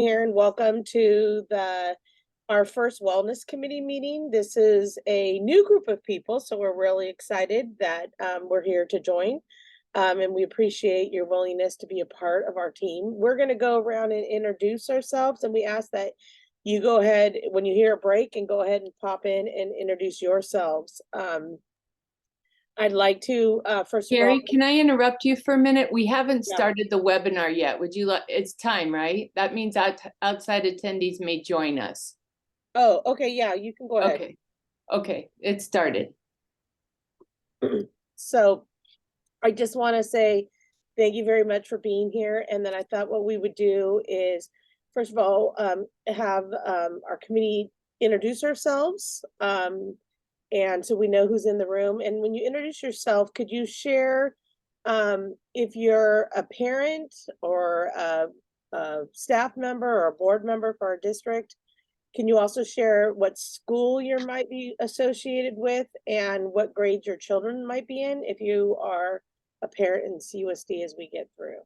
Here and welcome to our first wellness committee meeting. This is a new group of people, so we're really excited that we're here to join, and we appreciate your willingness to be a part of our team. We're going to go around and introduce ourselves, and we ask that you go ahead when you hear a break and go ahead and pop in and introduce yourselves. I'd like to first Gary, of all, can I interrupt you for a minute? We haven't Yeah. started the webinar yet. Would you like, it's time, right? That means outside attendees may join us. Oh, okay, yeah, you can go ahead. Okay, it started. So I just want to say thank you very much for being here. And then I thought what we would do is, first of all, have our committee introduce ourselves. And so we know who's in the room. And when you introduce yourself, could you share if you're a parent or a staff member or a board member for our district? Can you also share what school you might be associated with and what grade your children might be in if you are a parent in CUSD as we get through?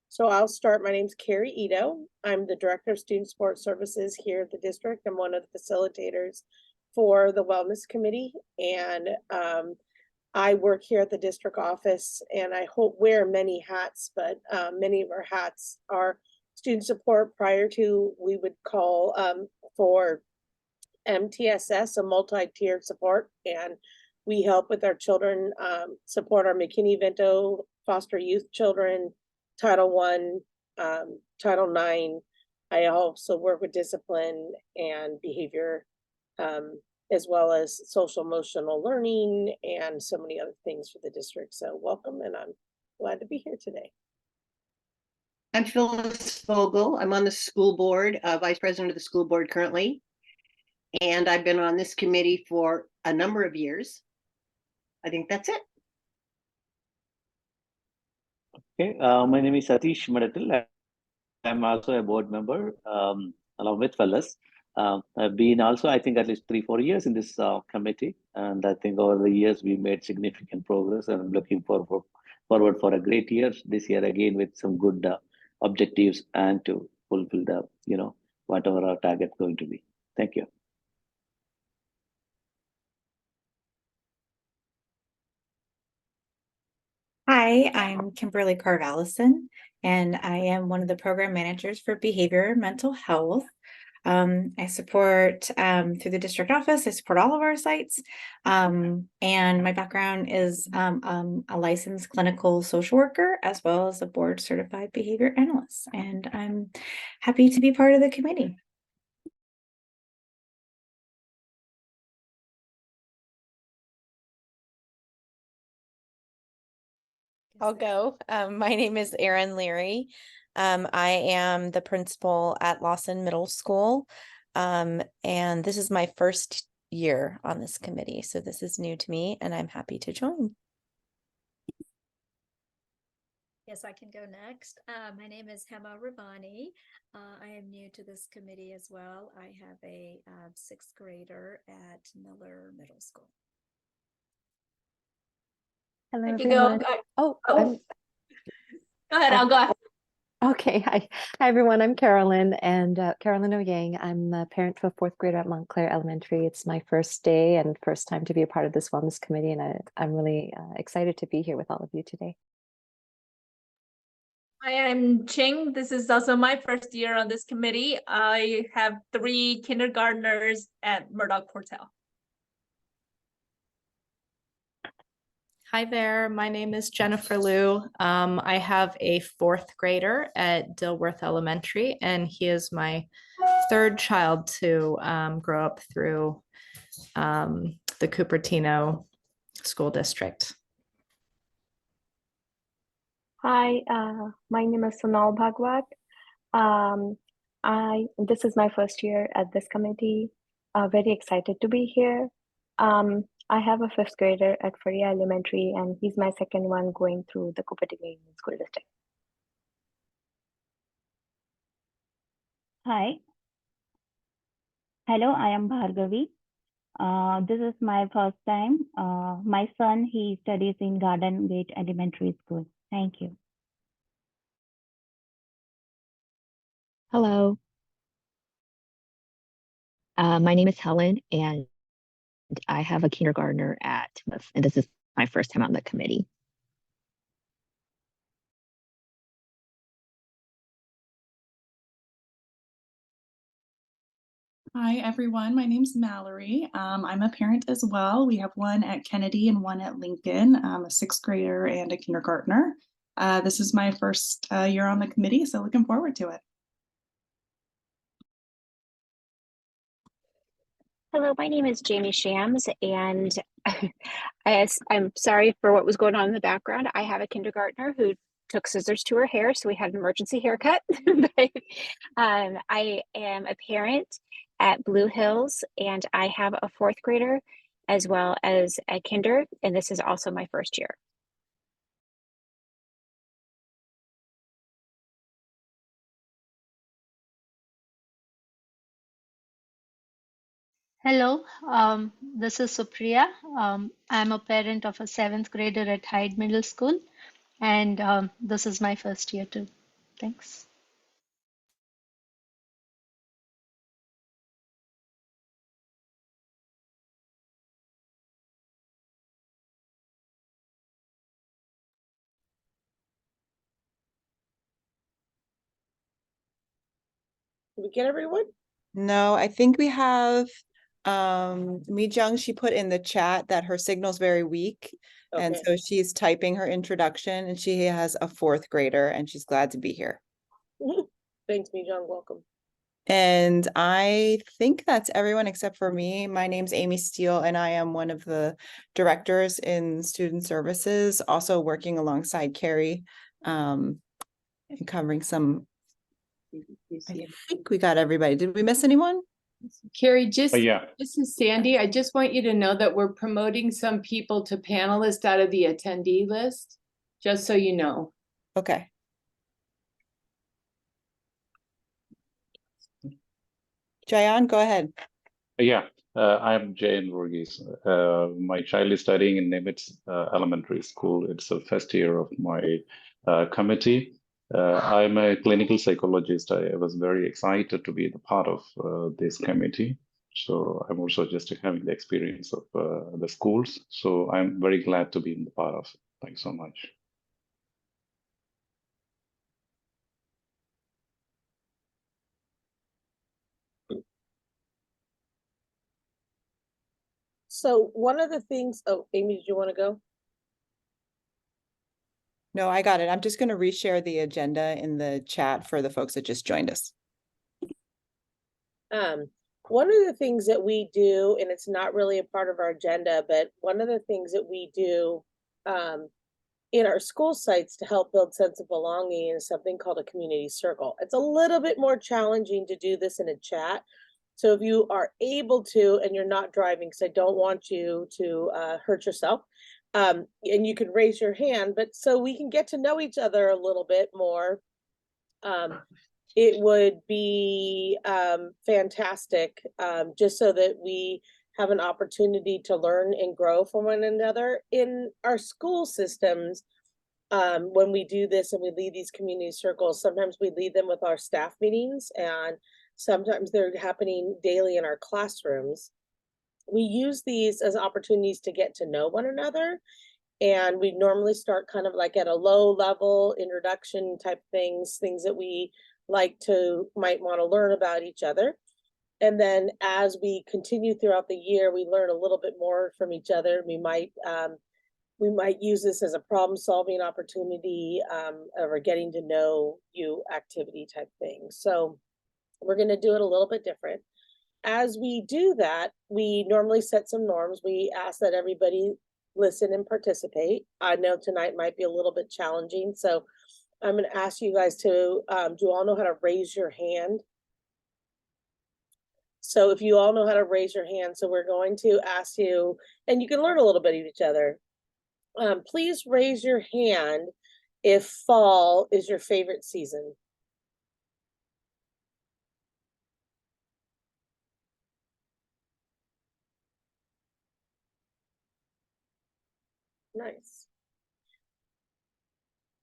So I'll start. My name's Carrie Ito. I'm the Director of Student Support Services here at the district. I'm one of the facilitators for the Wellness Committee. And I work here at the district office and I wear many hats, but many of our hats are student support prior to we would call for MTSS, a multi-tiered support. And we help with our children, support our McKinney-Vento foster youth children, Title I, Title IX. I also work with discipline and behavior, as well as social emotional learning and so many other things for the district. So welcome, and I'm glad to be here today. I'm Phyllis Vogel. I'm on the school board, vice president of the school board currently. And I've been on this committee for a number of years. I think that's it. Okay, my name is Satish Madatil. I'm also a board member along with Phyllis. I've been also, I think, at least 3-4 years in this committee. And I think over the years, we made significant progress. And I'm looking forward for a great year this year again with some good objectives and to fulfill the, whatever our target going to be. Thank you. Hi, I'm Kimberly Carvalison, and I am one of the program managers for behavior and mental health. I support through the district office, I support all of our sites. And my background is a licensed clinical social worker, as well as a board certified behavior analyst. And I'm happy to be part of the committee. I'll go. My name is Erin Leary. I am the principal at Lawson Middle School. And this is my first year on this committee. So this is new to me and I'm happy to join. Yes, I can go next. My name is Hema Ravani. I am new to this committee as well. I have a 6th grader at Miller Middle School. Hello, everyone. Go ahead, I'll go. Okay, hi everyone. I'm Carolyn and Carolyn O'Yang. I'm a parent to a 4th grader at Montclair Elementary. It's my first day and first time to be a part of this wellness committee, and I'm really excited to be here with all of you today. Hi, I'm Ching. This is also my first year on this committee. I have 3 kindergartners at Murdoch-Portel. Hi there, my name is Jennifer Liu. I have a 4th grader at Dilworth Elementary, and he is my 3rd child to grow up through the Cupertino School District. Hi, my name is Sonal Bhagwat. This is my first year at this committee. Very excited to be here. I have a 5th grader at Faria Elementary, and he's my 2nd one going through the Cupertino School District. Hi. Hello, I am Bhargavi. This is my first time. My son, he studies in Garden Gate Elementary School. Thank you. Hello. My name is Helen, and I have a kindergartner at Timoth, and this is my first time on the committee. Hi, everyone. My name's Mallory. I'm a parent as well. We have one at Kennedy and one at Lincoln, a sixth grader and a kindergartner. This is my first year on the committee, so looking forward to it. Hello, my name is Jamie Shams, and I'm sorry for what was going on in the background. I have a kindergartner who took scissors to her hair, so we had an emergency haircut. But, I am a parent at Blue Hills, and I have a fourth grader as well as a kinder, and this is also my first year. Hello, this is Supriya. I'm a parent of a seventh grader at Hyde Middle School, and this is my first year too. Thanks. Did we get everyone? No, I think we have Mi Jung, she put in the chat that her signal's very weak. And Okay. so she's typing her introduction and she has a fourth grader and she's glad to be here. Thanks, Mijong. Welcome. And I think that's everyone except for me. My name's Amy Steele and I am one of the directors in student services, also working alongside Carrie and covering some. I think we got everybody. Did we miss anyone? Carrie, Yeah. this is Sandy. I just want you to know that we're promoting some people to panelists out of the attendee list, just so you know. Okay. Jayan, go ahead. Yeah, I'm Jayan Varghese. My child is studying in Nimitz Elementary School. It's the first year of my committee. I'm a clinical psychologist. I was very excited to be the part of this committee. So I'm also just having the experience of the schools. So I'm very glad to be in the part of it. Thanks so much. So one of the things, oh, Amy, did you want to go? No, I got it. I'm just going to reshare the agenda in the chat for the folks that just joined us. One of the things that we do, and it's not really a part of our agenda, but one of the things that we do in our school sites to help build sense of belonging is something called a community circle. It's a little bit more challenging to do this in a chat. So if you are able to, and you're not driving, because I don't want you to hurt yourself, and you can raise your hand, but so we can get to know each other a little bit more. It would be fantastic, just so that we have an opportunity to learn and grow from one another in our school systems. When we do this and we lead these community circles, sometimes we lead them with our staff meetings, and sometimes they're happening daily in our classrooms. We use these as opportunities to get to know one another. And we normally start kind of like at a low level introduction type things that we might want to learn about each other. And then as we continue throughout the year, we learn a little bit more from each other. We might use this as a problem solving opportunity, or getting to know you activity type thing. So we're going to do it a little bit different. As we do that, we normally set some norms. We ask that everybody listen and participate. I know tonight might be a little bit challenging, so I'm going to ask you guys to, do you all know how to raise your hand? So if you all know how to raise your hand, so we're going to ask you, and you can learn a little bit of each other. Please raise your hand if fall is your favorite season. Nice.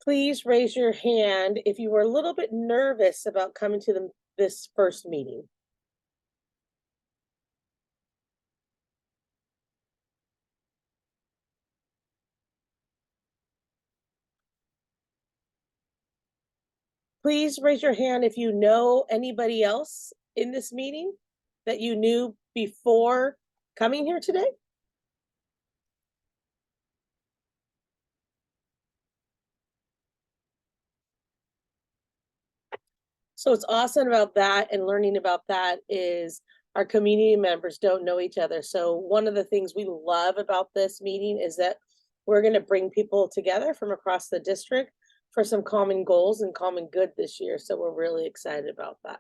Please raise your hand if you were a little bit nervous about coming to the this first meeting? Please raise your hand if you know anybody else in this meeting that you knew before coming here today. So what's awesome about that and learning about that is our community members don't know each other. So one of the things we love about this meeting is that we're going to bring people together from across the district for some common goals and common good this year. So we're really excited about that.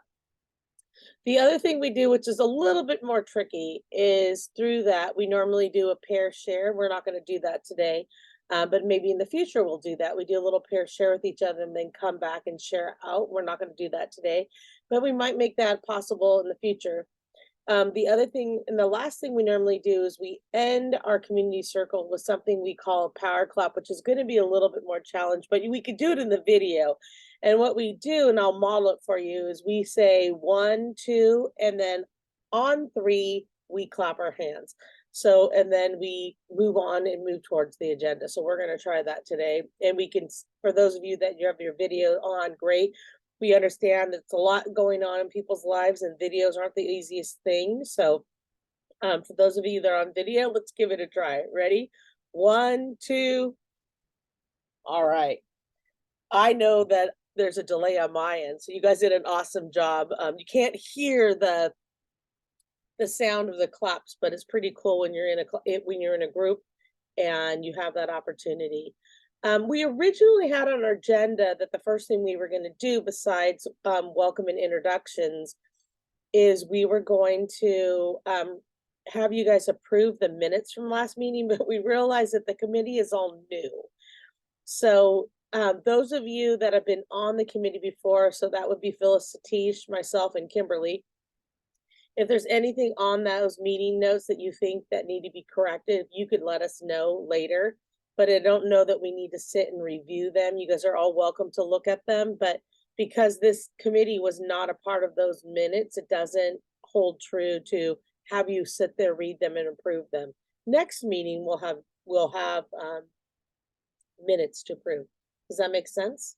The other thing we do, which is a little bit more tricky, is through that we normally do a pair share. We're not going to do that today, but maybe in the future we'll do that. We do a little pair share with each other and then come back and share out. We're not going to do that today, but we might make that possible in the future. The other thing and the last thing we normally do is we end our community circle with something we call a power clap, which is going to be a little bit more challenge, but we could do it in the video. And what we do, and I'll model it for you, is we say 1, 2, and then on 3, we clap our hands. So, and then we move on and move towards the agenda. So we're going to try that today. And we can, for those of you that you have your video on, great. We understand that it's a lot going on in people's lives and videos aren't the easiest thing. So for those of you that are on video, let's give it a try. Ready? 1, 2. All right. I know that there's a delay on my end, so you guys did an awesome job. You can't hear the sound of the claps, but it's pretty cool when you're in a group and you have that opportunity. We originally had on our agenda that the first thing we were going to do besides welcome and introductions is we were going to have you guys approve the minutes from last meeting, but we realized that the committee is all new. So those of you that have been on the committee before, so that would be Phyllis, Satish, myself, and Kimberly. If there's anything on those meeting notes that you think that need to be corrected, you could let us know later. But I don't know that we need to sit and review them. You guys are all welcome to look at them. But because this committee was not a part of those minutes, it doesn't hold true to have you sit there, read them, and approve them. Next meeting, we'll have minutes to approve. Does that make sense?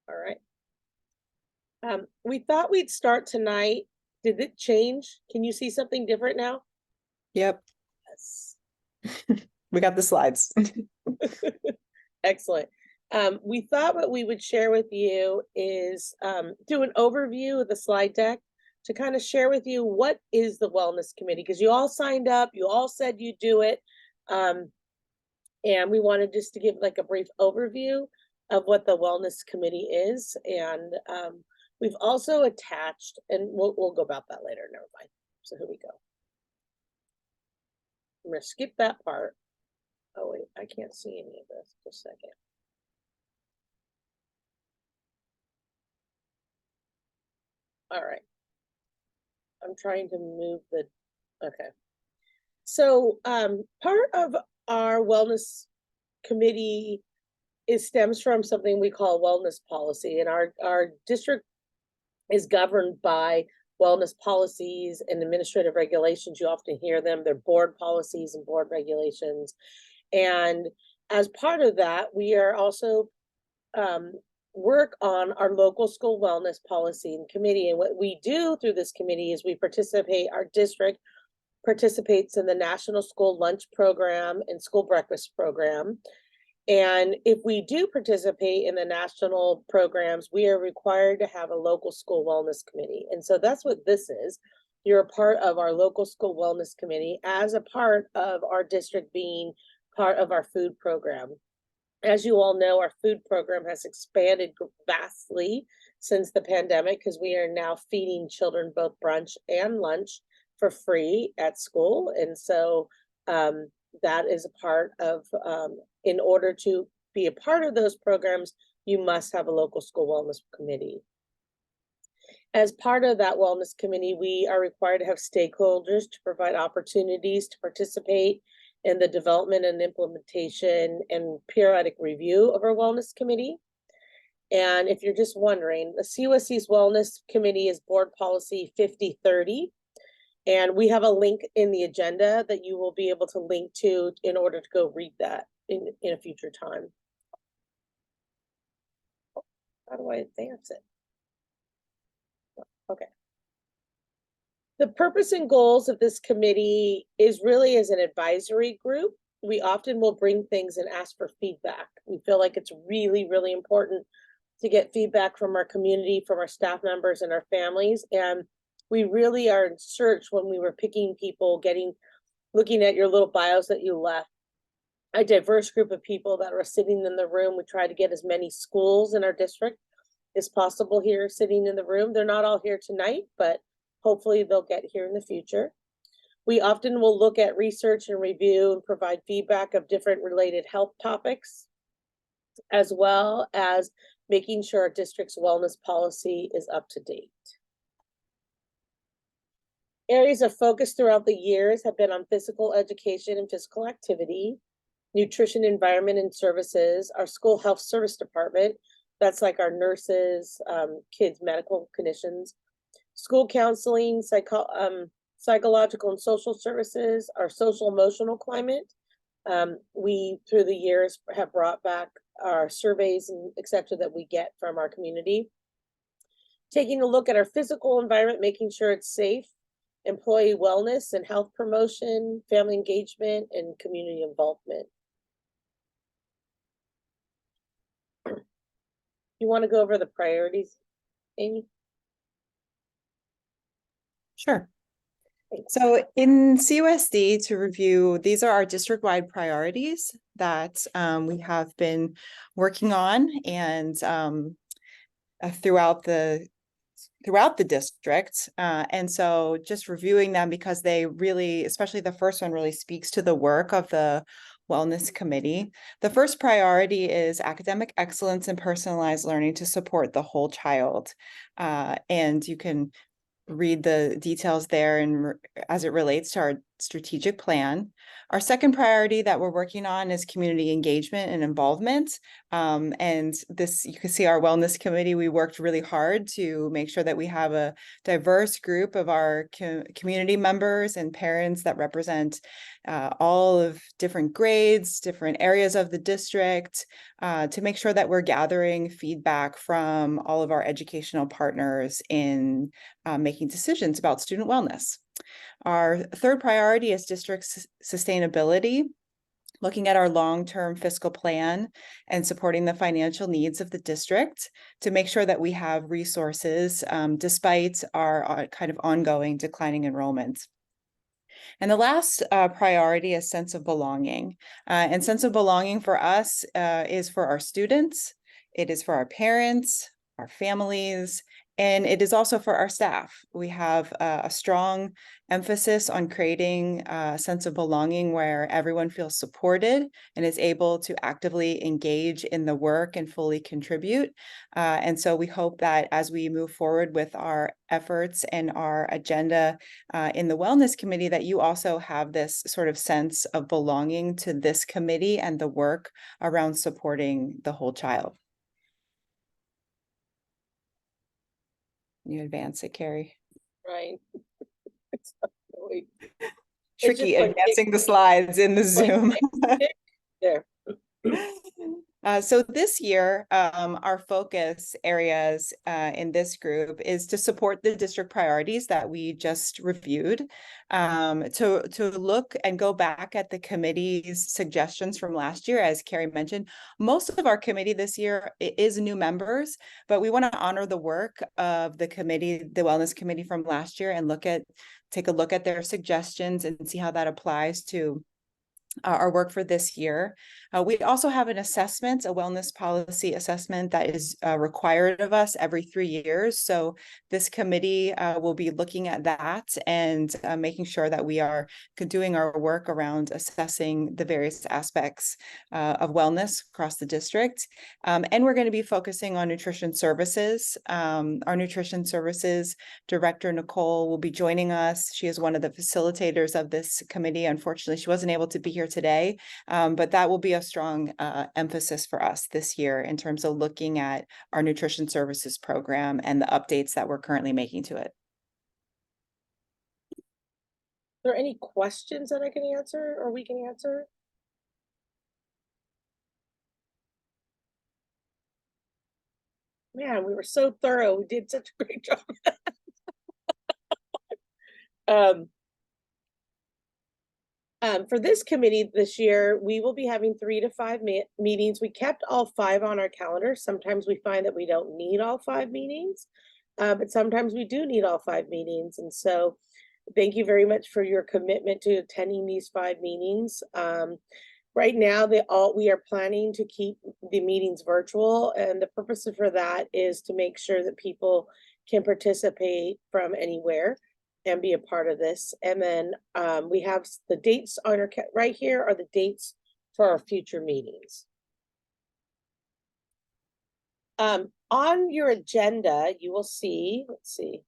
All right. We thought we'd start tonight. Did it change? Can you see something different now? Yep. Yes. We got the slides. Excellent. We thought what we would share with you is do an overview of the slide deck to kind of share with you what is the Wellness Committee, because you all signed up, you all said you do it. And we wanted just to give like a brief overview of what the Wellness Committee is. And we've also attached, and we'll go about that later, never mind. So here we go. I'm gonna skip that part. Oh wait, I can't see any of this, just a second. All right. I'm trying to move the, okay. So part of our Wellness Committee stems from something we call wellness policy, and our district is governed by wellness policies and administrative regulations. You often hear them. They're board policies and board regulations. And as part of that, we are also work on our local school wellness policy and committee. And what we do through this committee is we participate, our district participates in the National School Lunch Program and School Breakfast Program. And if we do participate in the national programs, we are required to have a local school wellness committee. And so that's what this is. You're a part of our local school wellness committee as a part of our district being part of our food program. As you all know, our food program has expanded vastly since the pandemic because we are now feeding children both brunch and lunch for free at school. And so that is a part of, in order to be a part of those programs, you must have a local school wellness committee. As part of that wellness committee, we are required to have stakeholders to provide opportunities to participate in the development and implementation and periodic review of our wellness committee. And if you're just wondering, the CUSC's Wellness Committee is Board Policy 5030. And we have a link in the agenda that you will be able to link to in order to go read that in a future time. How do I advance it? Okay. The purpose and goals of this committee is really as an advisory group. We often will bring things and ask for feedback. We feel like it's really, really important to get feedback from our community, from our staff members and our families. And we really are in search when we were picking people, looking at your little bios that you left. A diverse group of people that are sitting in the room. We try to get as many schools in our district as possible here sitting in the room. They're not all here tonight, but hopefully they'll get here in the future. We often will look at research and review and provide feedback of different related health topics, as well as making sure our district's wellness policy is up to date. Areas of focus throughout the years have been on physical education and physical activity, nutrition, environment, and services, our school health service department, that's like our nurses, kids' medical conditions, school counseling, psychological and social services, our social emotional climate. We, through the years, have brought back our surveys and et cetera that we get from our community. Taking a look at our physical environment, making sure it's safe, employee wellness and health promotion, family engagement, and community involvement. You want to go over the priorities, Amy? Sure. So in CUSD, to review, these are our district-wide priorities that we have been working on and throughout the district. And so just reviewing them because they really, especially the first one, really speaks to the work of the Wellness Committee. The first priority is academic excellence and personalized learning to support the whole child. And you can read the details there and as it relates to our strategic plan. Our second priority that we're working on is community engagement and involvement. And this, you can see our wellness committee, we worked really hard to make sure that we have a diverse group of our community members and parents that represent all of different grades, different areas of the district, to make sure that we're gathering feedback from all of our educational partners in making decisions about student wellness. Our third priority is district sustainability, looking at our long-term fiscal plan and supporting the financial needs of the district to make sure that we have resources despite our kind of ongoing declining enrollment. And the last priority is sense of belonging. And sense of belonging for us is for our students, it is for our parents, our families, and it is also for our staff. We have a strong emphasis on creating a sense of belonging where everyone feels supported and is able to actively engage in the work and fully contribute. And so we hope that as we move forward with our efforts and our agenda in the Wellness Committee, that you also have this sort of sense of belonging to this committee and the work around supporting the whole child. You advance it, Carrie. Right. It's really Tricky like advancing the slides in the Zoom. There. So this year, our focus areas in this group is to support the district priorities that we just reviewed, to look and go back at the committee's suggestions from last year. As Carrie mentioned, most of our committee this year is new members, but we want to honor the work of the committee, the Wellness Committee from last year, and take a look at their suggestions and see how that applies to our work for this year. We also have an assessment, a wellness policy assessment that is required of us every 3 years. So this committee will be looking at that and making sure that we are doing our work around assessing the various aspects of wellness across the district. And we're going to be focusing on nutrition services. Our nutrition services director, Nicole, will be joining us. She is one of the facilitators of this committee. Unfortunately, she wasn't able to be here today, but that will be a strong emphasis for us this year in terms of looking at our nutrition services program and the updates that we're currently making to it. Are there any questions that I can answer or we can answer? Man, we were so thorough. We did such a great job. For this committee this year, we will be having 3 to 5 meetings. We kept all 5 on our calendar. Sometimes we find that we don't need all 5 meetings, but sometimes we do need all 5 meetings. And so thank you very much for your commitment to attending these 5 meetings. Right now, we are planning to keep the meetings virtual, and the purpose for that is to make sure that people can participate from anywhere and be a part of this. And then we have the dates on our right here are the dates for our future meetings. On your agenda, you will see, let's see.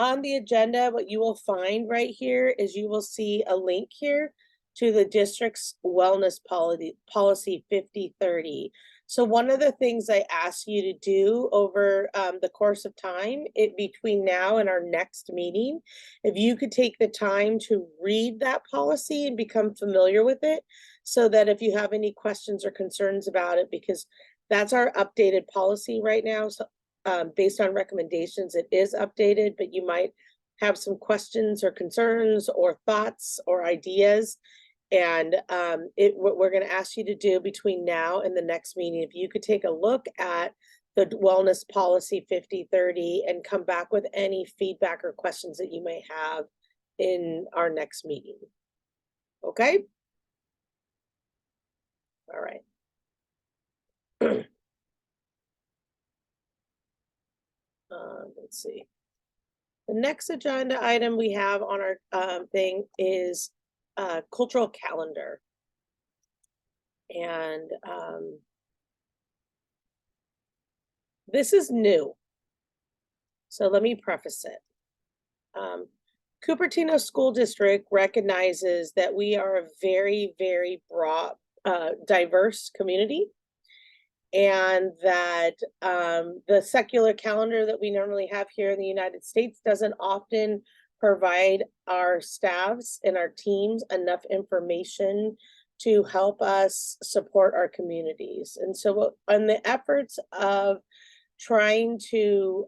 On the agenda, what you will find right here is you will see a link here to the district's wellness policy 5030. So one of the things I ask you to do over the course of time, between now and our next meeting, if you could take the time to read that policy and become familiar with it, so that if you have any questions or concerns about it, because that's our updated policy right now. So based on recommendations, it is updated, but you might have some questions or concerns or thoughts or ideas. And what we're going to ask you to do between now and the next meeting, if you could take a look at the wellness policy 5030 and come back with any feedback or questions that you may have in our next meeting. Okay? All right. Let's see. The next agenda item we have on our thing is cultural calendar. And this is new. So let me preface it. Cupertino School District recognizes that we are a very, very broad, diverse community, and that the secular calendar that we normally have here in the United States doesn't often provide our staffs and our teams enough information to help us support our communities. And so on the efforts of trying to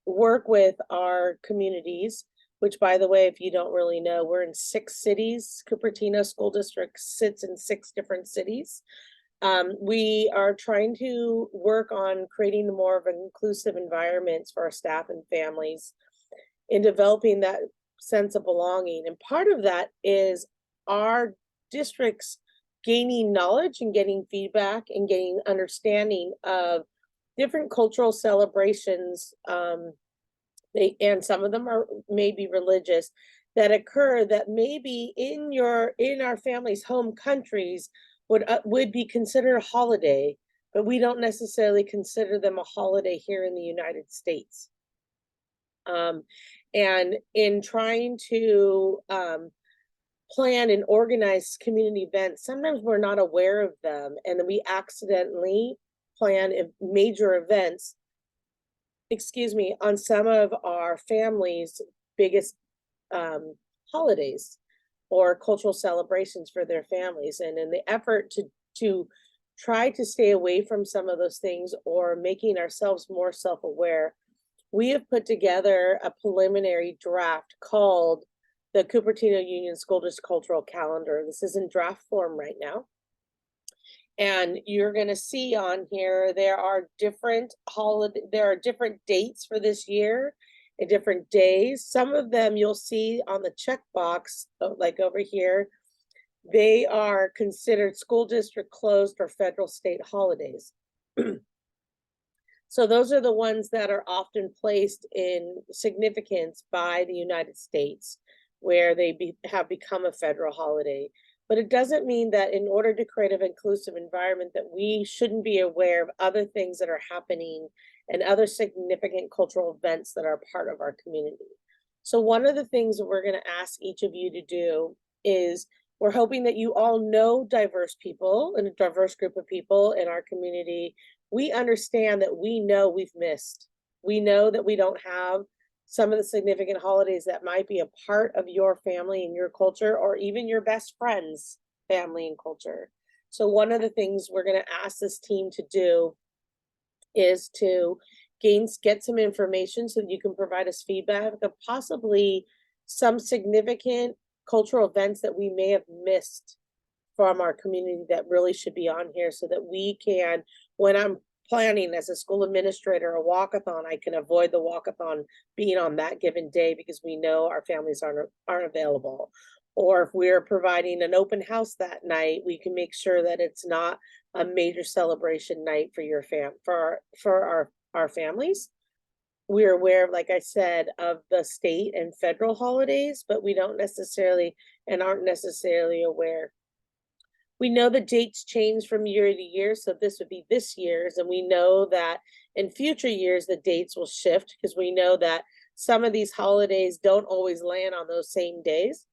work with our communities, which, by the way, if you don't really know, we're in 6 cities. Cupertino School District sits in 6 different cities. We are trying to work on creating more of an inclusive environments for our staff and families in developing that sense of belonging. And part of that is our districts gaining knowledge and getting feedback and getting understanding of different cultural celebrations, and some of them are maybe religious, that occur that maybe in our family's home countries would be considered a holiday, but we don't necessarily consider them a holiday here in the United States. And in trying to plan and organize community events, sometimes we're not aware of them, and then we accidentally plan major events, on some of our families' biggest holidays or cultural celebrations for their families. And in the effort to try to stay away from some of those things or making ourselves more self-aware, we have put together a preliminary draft called the Cupertino Union School District Cultural Calendar. This is in draft form right now. And you're going to see on here, there are different dates for this year and different days. Some of them you'll see on the checkbox, like over here, they are considered school district closed or federal state holidays. So those are the ones that are often placed in significance by the United States, where they have become a federal holiday. But it doesn't mean that in order to create an inclusive environment that we shouldn't be aware of other things that are happening and other significant cultural events that are part of our community. So one of the things that we're going to ask each of you to do is we're hoping that you all know diverse people and a diverse group of people in our community. We understand that we know we've missed. We know that we don't have some of the significant holidays that might be a part of your family and your culture, or even your best friend's family and culture. So one of the things we're going to ask this team to do is to get some information so that you can provide us feedback of possibly some significant cultural events that we may have missed from our community that really should be on here, so that we can, when I'm planning as a school administrator a walkathon, I can avoid the walkathon being on that given day because we know our families aren't available. Or if we're providing an open house that night, we can make sure that it's not a major celebration night for your for our families. We're aware, like I said, of the state and federal holidays, but we don't necessarily and aren't necessarily aware. We know the dates change from year to year, so this would be this year's, and we know that in future years the dates will shift because we know that some of these holidays don't always land on those same days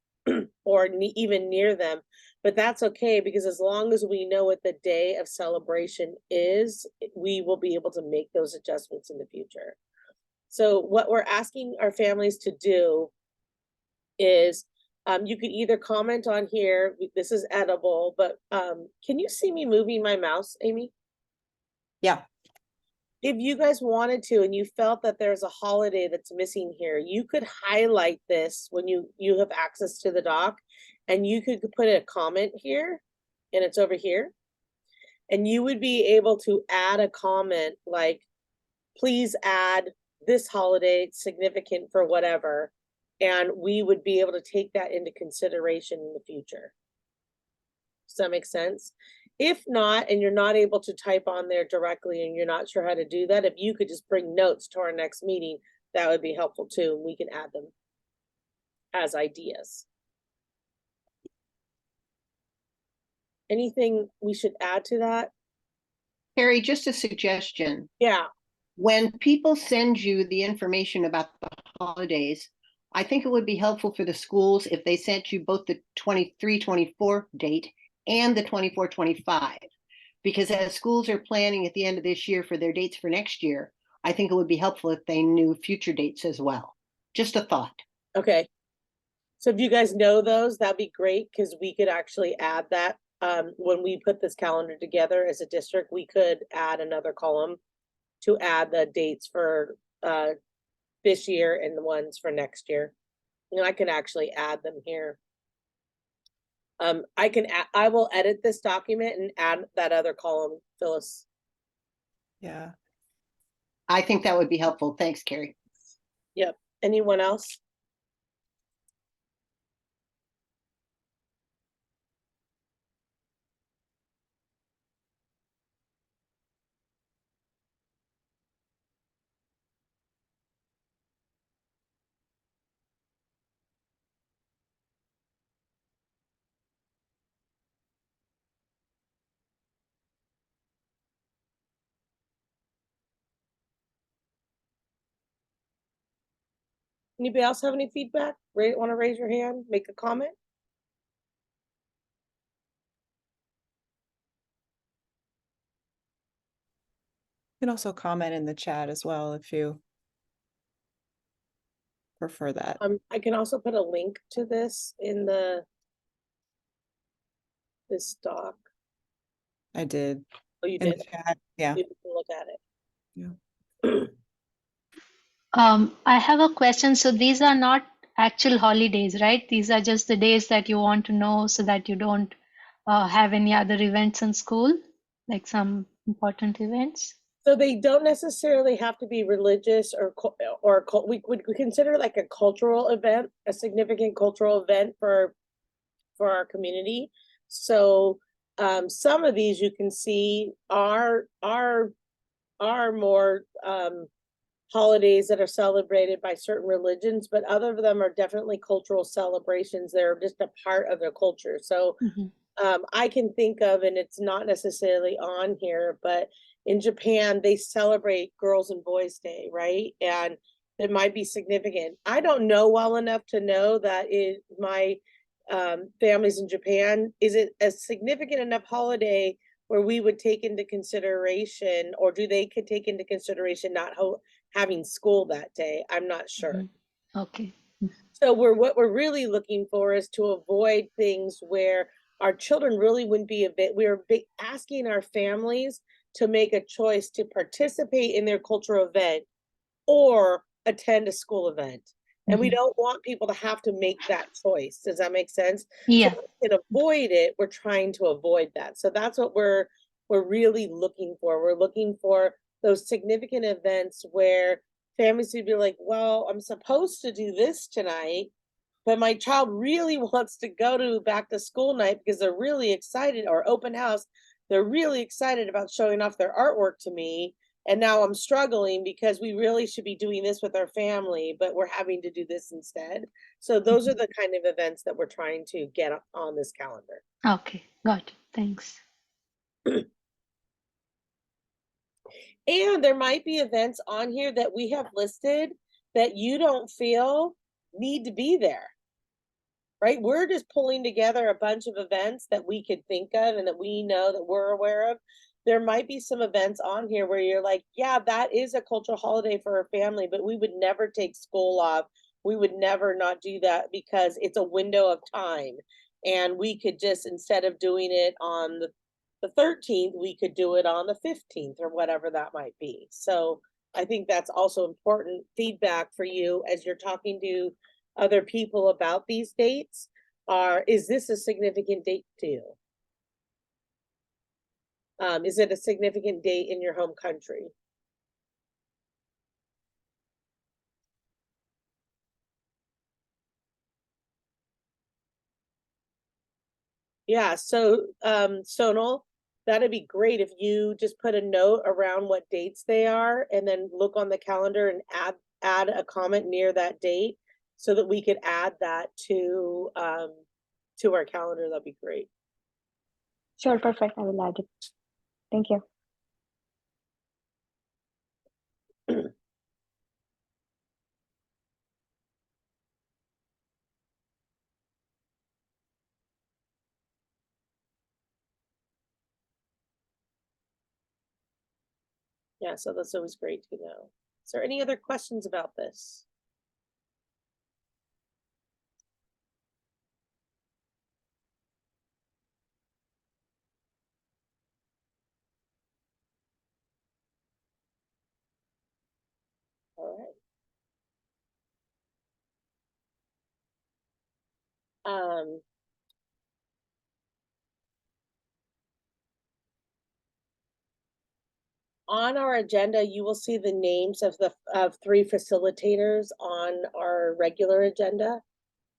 or even near them, but that's okay because as long as we know what the day of celebration is, we will be able to make those adjustments in the future. So what we're asking our families to do is you could either comment on here, this is edible, but can you see me moving my mouse, Amy? Yeah. If you guys wanted to and you felt that there's a holiday that's missing here, you could highlight this when you have access to the doc, and you could put a comment here, and it's over here. And you would be able to add a comment like, please add this holiday significant for whatever, and we would be able to take that into consideration in the future. Does that make sense? If not, and you're not able to type on there directly and you're not sure how to do that, if you could just bring notes to our next meeting, that would be helpful too, and we can add them as ideas. Anything we should add to that? Carrie, just a suggestion. Yeah. When people send you the information about the holidays, I think it would be helpful for the schools if they sent you both the 23-24 date and the 24-25, because as schools are planning at the end of this year for their dates for next year, I think it would be helpful if they knew future dates as well. Just a thought. Okay. So if you guys know those, that'd be great, because we could actually add that. When we put this calendar together as a district, we could add another column to add the dates for this year and the ones for next year. And I can actually add them here. I will edit this document and add that other column, Phyllis. Yeah. I think that would be helpful. Thanks, Carrie. Yep. Anyone else? Anybody else have any feedback? Want to raise your hand, make a comment? You can also comment in the chat as well if you prefer that. I can also put a link to this in this doc. I did. Oh, you In did? the chat, yeah. You can look at it. Yeah. I have a question. So these are not actual holidays, right? These are just the days that you want to know so that you don't have any other events in school, like some important events. So they don't necessarily have to be religious we would consider like a cultural event, a significant cultural event for our community. So some of these you can see are more holidays that are celebrated by certain religions, but other of them are definitely cultural celebrations. They're just a part of their culture. So I can think of, and it's not necessarily on here, but in Japan, they celebrate Girls and Boys Day, right? And that might be significant. I don't know well enough to know that my families in Japan, is it a significant enough holiday where we would take into consideration, or do they could take into consideration not having school that day? I'm not sure. Okay. So what we're really looking for is to avoid things where our children really wouldn't be we're asking our families to make a choice to participate in their cultural event or attend a school event. And we don't want people to have to make that choice. Does that make sense? Yeah. So if we can avoid it, we're trying to avoid that. So that's what we're really looking for. We're looking for those significant events where families would be like, well, I'm supposed to do this tonight, but my child really wants to go to back to school night because they're really excited, or open house. They're really excited about showing off their artwork to me. And now I'm struggling because we really should be doing this with our family, but we're having to do this instead. So those are the kind of events that we're trying to get on this calendar. Okay, got it. Thanks. And there might be events on here that we have listed that you don't feel need to be there, right? We're just pulling together a bunch of events that we could think of and that we know that we're aware of. There might be some events on here where you're like, yeah, that is a cultural holiday for a family, but we would never take school off. We would never not do that because it's a window of time. And we could just, instead of doing it on the 13th, we could do it on the 15th or whatever that might be. So I think that's also important feedback for you as you're talking to other people about these dates. Is this a significant date to you? Is it a significant date in your home country? Yeah, so Sonal, that'd be great if you just put a note around what dates they are and then look on the calendar and add a comment near that date so that we could add that to our calendar. That'd be great. Sure, perfect. I will add it. Thank you. Yeah, so that's always great to know. Is there any other questions about this? All right. On our agenda, you will see the names of the 3 facilitators on our regular agenda.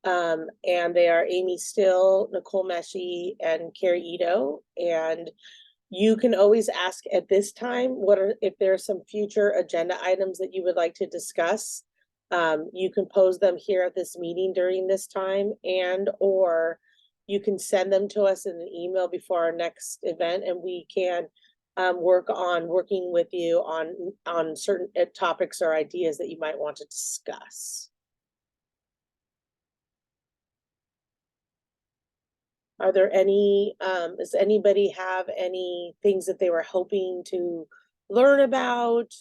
And they are Amy Still, Nicole Meshi, and Carrie Ito. And you can always ask at this time, if there are some future agenda items that you would like to discuss. You can pose them here at this meeting during this time, or you can send them to us in an email before our next event, and we can working with you on certain topics or ideas that you might want to discuss. Are there any, does anybody have any things that they were hoping to learn about,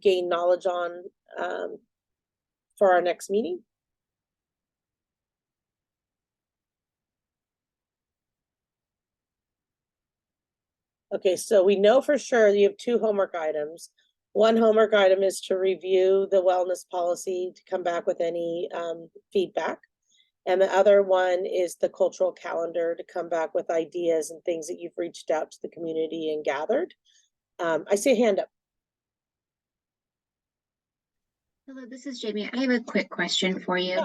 gain knowledge on for our next meeting? Okay, so we know for sure you have 2 homework items. One homework item is to review the wellness policy to come back with any feedback. And the other one is the cultural calendar to come back with ideas and things that you've reached out to the community and gathered. I see a hand up. Hello, this is Jamie. I have a quick question for you.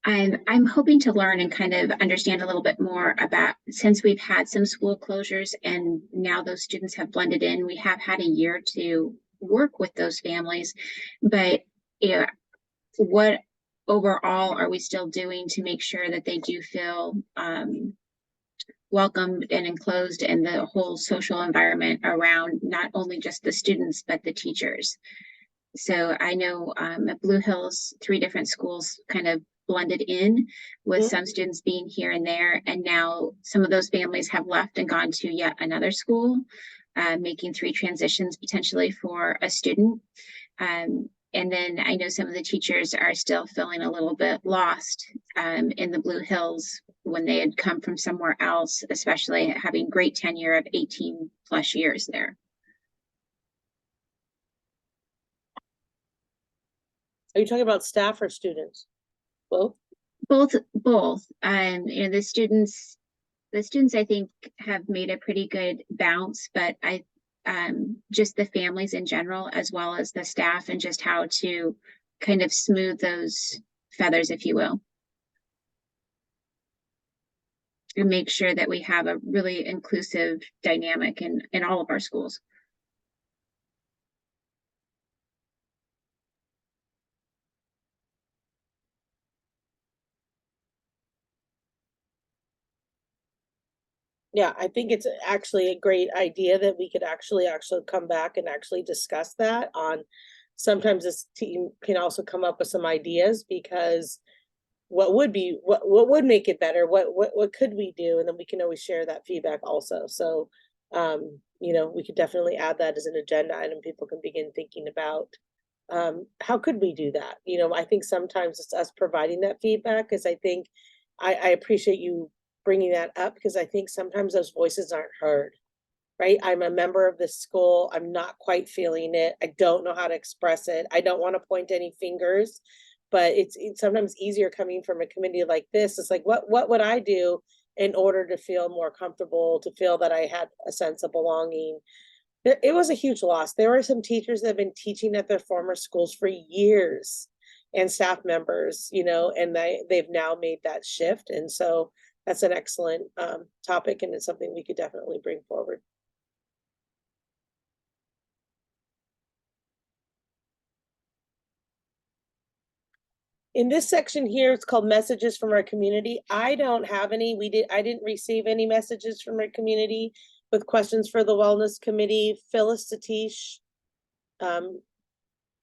I'm hoping to learn and kind of understand a little bit more about, since we've had some school closures and now those students have blended in, we have had a year to work with those families, but yeah, what overall are we still doing to make sure that they do feel welcomed and enclosed in the whole social environment around not only just the students, but the teachers? So I know at Blue Hills, 3 different schools kind of blended in with some students being here and there. And now some of those families have left and gone to yet another school, making 3 transitions potentially for a student. And then I know some of the teachers are still feeling a little bit lost in the Blue Hills when they had come from somewhere else, especially having great tenure of 18 plus years there. Are you talking about staff or students? Both? Both. You know, the students I think have made a pretty good bounce, but just the families in general, as well as the staff, and just how to kind of smooth those feathers, if you will, and make sure that we have a really inclusive dynamic in all of our schools. Yeah, I think it's actually a great idea that we could actually come back and actually discuss that on. Sometimes this team can also come up with some ideas, because what would make it better? What could we do? And then we can always share that feedback also. So, you know, we could definitely add that as an agenda item. People can begin thinking about, how could we do that? You know, I think sometimes it's us providing that feedback, because I think I appreciate you bringing that up, because I think sometimes those voices aren't heard, right? I'm a member of this school. I'm not quite feeling it. I don't know how to express it. I don't want to point any fingers, but it's sometimes easier coming from a committee like this. It's like, what would I do in order to feel more comfortable, to feel that I had a sense of belonging? It was a huge loss. There were some teachers that have been teaching at their former schools for years, and staff members, you know, and they've now made that shift. And so that's an excellent topic, and it's something we could definitely bring forward. In this section here, it's called messages from our community. I don't have any. I didn't receive any messages from our community with questions for the Wellness Committee. Phyllis, Satish,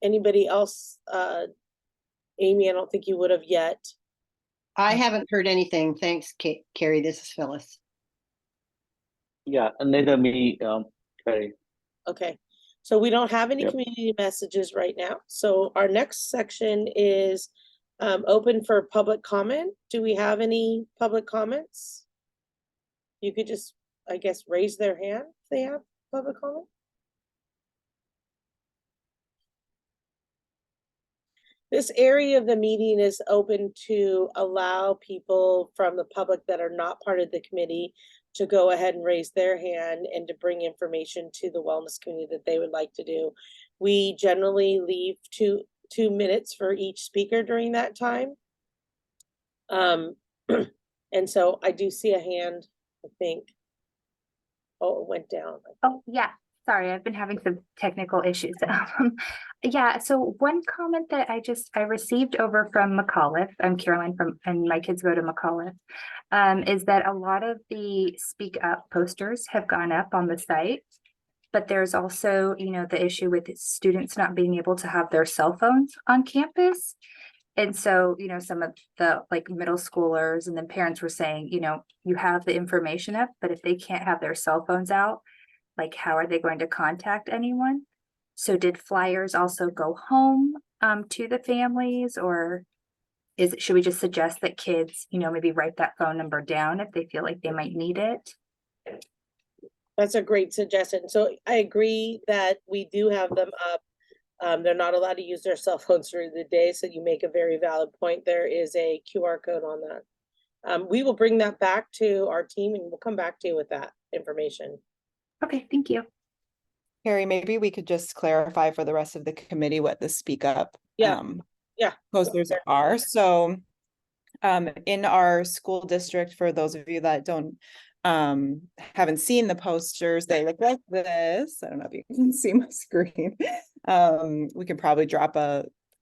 anybody else? Amy, I don't think you would have yet. I haven't heard anything. Thanks, Carrie. This is Phyllis. Yeah, and neither me, Carrie. Okay, so we don't have any Yep. community messages right now. So our next section is open for public comment. Do we have any public comments? You could just, I guess, raise their hand if they have public comment. This area of the meeting is open to allow people from the public that are not part of the committee to go ahead and raise their hand and to bring information to the Wellness Committee that they would like to do. We generally leave two minutes for each speaker during that time. And so I do see a hand, I think. Oh, it went down. Oh, yeah. Sorry, I've been having some technical issues. Yeah, so one comment that I received over from McAuliffe, I'm Caroline and my kids go to McAuliffe, is that a lot of the Speak Up posters have gone up on the site, but there's also, you know, the issue with students not being able to have their cell phones on campus. And so, you know, some of the like middle schoolers and then parents were saying, you know, you have the information up, but if they can't have their cell phones out, like how are they going to contact anyone? So did flyers also go home to the families, or should we just suggest that kids, you know, maybe write that phone number down if they feel like they might need it? That's a great suggestion. So I agree that we do have them up. They're not allowed to use their cell phones through the day. So you make a very valid point. There is a QR code on that. We will bring that back to our team and we'll come back to you with that information. Okay, thank you. Carrie, maybe we could just clarify for the rest of the committee what the Speak Up yeah. posters are. So in our school district, for those of you that haven't seen the posters, they look like this. I don't know if you can see my screen. We can probably drop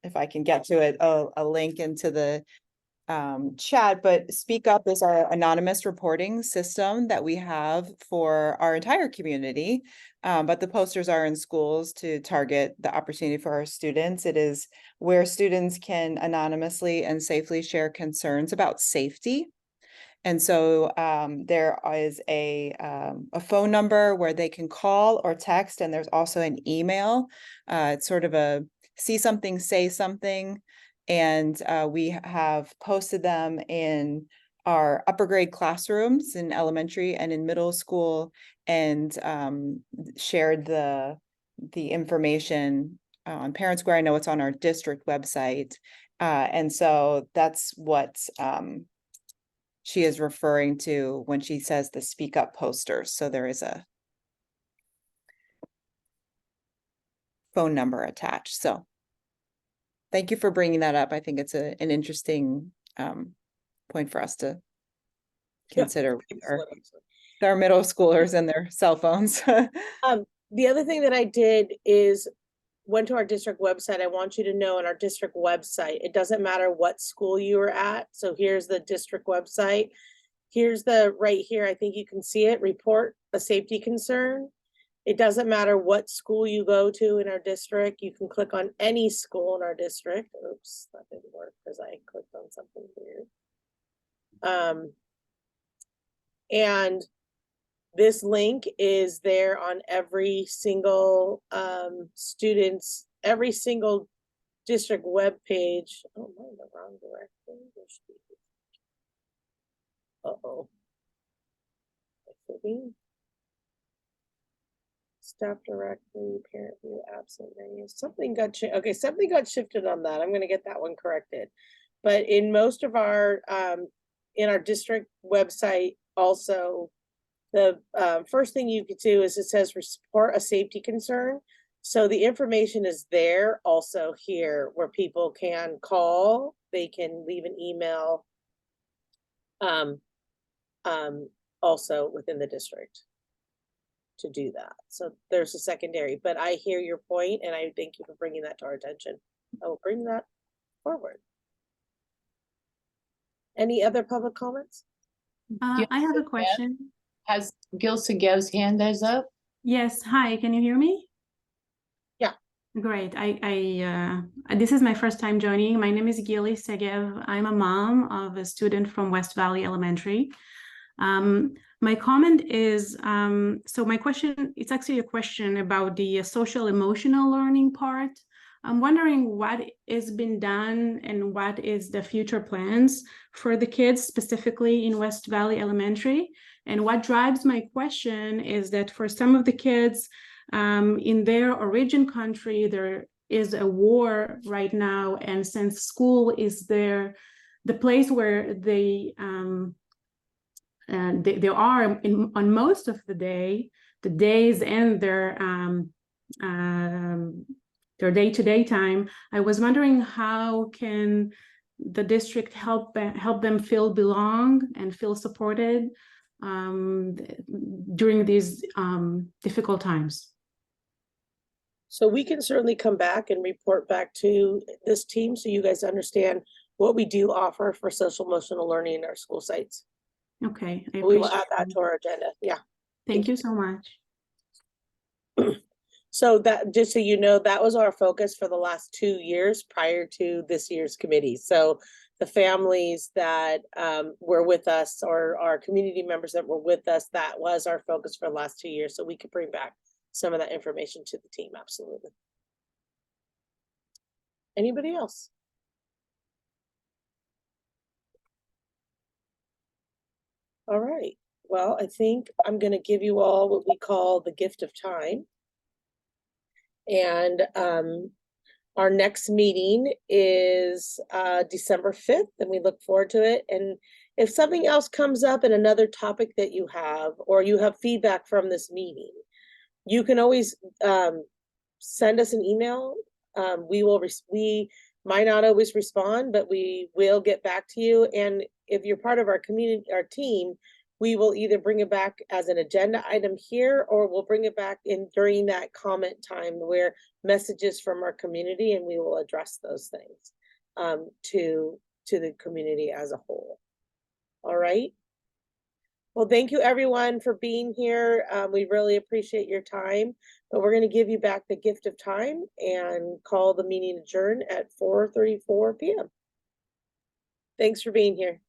if I can get to it, a link into the chat, but Speak Up is our anonymous reporting system that we have for our entire community. But the posters are in schools to target the opportunity for our students. It is where students can anonymously and safely share concerns about safety. And so there is a phone number where they can call or text, and there's also an email. It's sort of a see something, say something. And we have posted them in our upper grade classrooms in elementary and in middle school, and shared the information on Parent Square. I know it's on our district website. And so that's what she is referring to when she says the Speak Up posters. So there is a phone number attached. So thank you for bringing that up. I think it's an interesting point for us to consider our middle schoolers and their cell phones. The other thing that I did is went to our district website. I want you to know on our district website, it doesn't matter what school you were at. So here's the district website. Here's the right here. I think you can see it. Report a safety concern. It doesn't matter what school you go to in our district. You can click on any school in our district. Oops, that didn't work because I clicked on something weird. And this link is there on every single student's, every single district web page. Oh, I'm in the wrong direction. Uh-oh. Staff directory, parent view, absent menus. Something got okay, something got shifted on that. I'm going to get that one corrected. But in most of our in our district website, also the first thing you could do is it says report a safety concern. So the information is there also here where people can call, they can leave an email also within the district to do that. So there's a secondary, but I hear your point and I thank you for bringing that to our attention. I will bring that forward. Any other public comments? Gil I have a Segev question. Has Gil Segev's hand is up? Yes, hi, can you hear me? Yeah. Great. This is my first time joining. My name is Gili Segev. I'm a mom of a student from West Valley Elementary. My comment is, so my question, it's actually a question about the social emotional learning part. I'm wondering what is being done and what is the future plans for the kids specifically in West Valley Elementary. And what drives my question is that for some of the kids in their origin country, there is a war right now. And since school is the place where they are on most of the days and their day-to-day time, I was wondering how can the district help them feel belong and feel supported during these difficult times. So we can certainly come back and report back to this team so you guys understand what we do offer for social emotional learning in our school sites. Okay, I We will appreciate add that to our agenda. Yeah. Thank you so much. So that, just so you know, that was our focus for the last 2 years prior to this year's committee. So the families that were with us or our community members that were with us, that was our focus for the last 2 years. So we could bring back some of that information to the team. Absolutely. Anybody else? All right. Well, I think I'm going to give you all what we call the gift of time. And our next meeting is December 5th, and we look forward to it. And if something else comes up in another topic that you have, or you have feedback from this meeting, you can always send us an email. We might not always respond, but we will get back to you. And if you're part of our community, our team, we will either bring it back as an agenda item here, or we'll bring it back in during that comment time where messages from our community, and we will address those things to to the community as a whole. All right. Well, thank you everyone for being here. We really appreciate your time, but we're going to give you back the gift of time and call the meeting adjourned at 4:34 p.m. Thanks for being here.